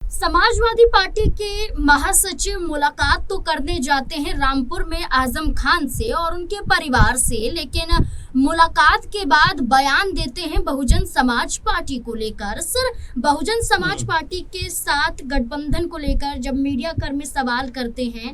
Samajwadi party के महासचिव मुलाकात तो करने जाते हैं रामपुर में आजम खान से और उनके परिवार से, लेकिन मुलाकात के बाद बयान देते हैं बहुजन समाज पार्टी को लेकर। सर, बहुजन समाज पार्टी के साथ गठबंधन को लेकर जब मीडिया कर्मी सवाल करते हैं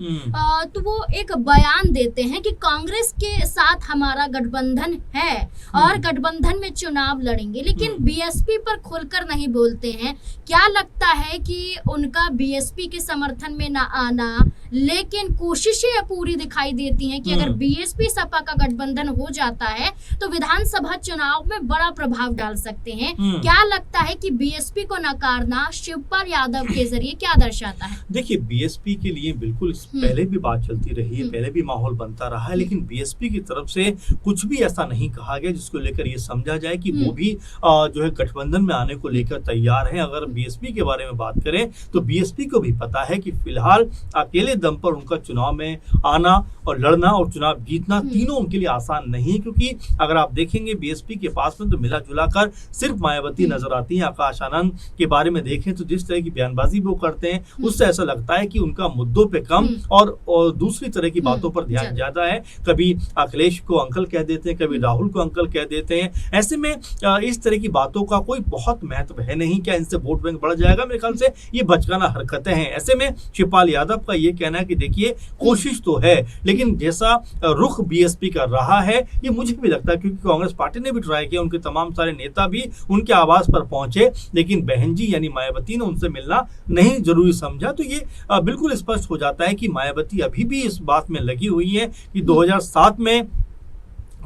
तो वो एक बयान देते हैं कि कांग्रेस के साथ हमारा गठबंधन है और गठबंधन में चुनाव लड़ेंगे, लेकिन बीएसपी पर खुलकर नहीं बोलते हैं। क्या लगता है कि उनका बीएसपी के समर्थन में ना आना, लेकिन कोशिशें पूरी दिखाई देती हैं कि अगर बीएसपी सपा का गठबंधन हो जाता है तो विधानसभा चुनाव में बड़ा प्रभाव डाल सकते हैं। क्या लगता है कि बीएसपी को नकारना शिवपाल यादव के जरिए क्या दर्शाता है? देखिए, बीएसपी के लिए बिल्कुल पहले भी बात चलती रही है, पहले भी माहौल बनता रहा है, लेकिन बीएसपी की तरफ से कुछ भी ऐसा नहीं कहा गया जिसको लेकर ये समझा जाए कि वो भी जो है गठबंधन में आने को लेकर तैयार है। अगर बीएसपी के बारे में बात करें तो बीएसपी को भी पता है कि फिलहाल अकेले दम पर उनका चुनाव में आना और लड़ना और चुनाव जीतना तीनों उनके लिए आसान नहीं है, क्योंकि अगर आप देखेंगे बीएसपी के पास में तो मिला जुला कर सिर्फ मायावती नजर आती हैं। आकाश आनंद के बारे में देखें तो जिस तरह की बयानबाजी वो करते हैं उससे ऐसा लगता है कि उनका मुद्दों पे कम और दूसरी तरह की बातों पर ध्यान ज्यादा है। कभी अखिलेश को अंकल कह देते हैं, कभी राहुल को अंकल कह देते हैं। ऐसे में इस तरह की बातों का कोई बहुत महत्व है नहीं। क्या इनसे वोट बैंक बढ़ जाएगा? मेरे ख्याल से ये बचकाना हरकतें हैं। ऐसे में शिवपाल यादव का ये कहना है कि देखिए, कोशिश तो है, लेकिन जैसा रुख बीएसपी कर रहा है ये मुझे भी लगता है, क्योंकि कांग्रेस पार्टी ने भी ट्राई किया, उनके तमाम सारे नेता भी उनके आवास पर पहुंचे, लेकिन बहन जी यानी मायावती ने उनसे मिलना नहीं जरूरी समझा। तो ये बिल्कुल स्पष्ट हो जाता है कि मायावती अभी भी इस बात में लगी हुई है कि 2007 में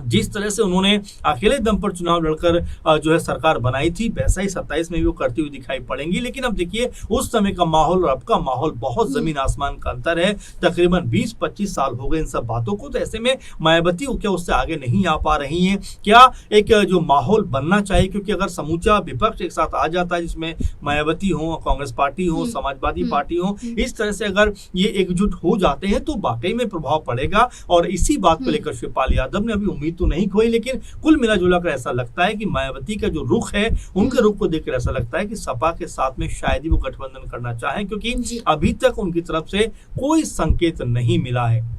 जिस तरह से उन्होंने अकेले दम पर चुनाव लड़कर जो है सरकार बनाई थी, वैसा ही 27 में भी वो करती हुई दिखाई पड़ेंगी। लेकिन अब देखिए, उस समय का माहौल और अब का माहौल बहुत जमीन आसमान का अंतर है। तकरीबन 20-25 साल हो गए इन सब बातों को। तो ऐसे में मायावती क्या उससे आगे नहीं आ पा रही हैं? क्या एक जो माहौल बनना चाहिए, क्योंकि अगर समूचा विपक्ष एक साथ आ जाता है जिसमें मायावती हो, कांग्रेस पार्टी हो, समाजवादी पार्टी हो, इस तरह से अगर ये एकजुट हो जाते हैं तो वाकई में प्रभाव पड़ेगा। और इसी बात को लेकर शिवपाल यादव ने अभी तो नहीं खोई, लेकिन कुल मिला जुला कर ऐसा लगता है कि मायावती का जो रुख है, उनके रुख को देखकर ऐसा लगता है कि सपा के साथ में शायद ही वो गठबंधन करना चाहें, क्योंकि अभी तक उनकी तरफ से कोई संकेत नहीं मिला है।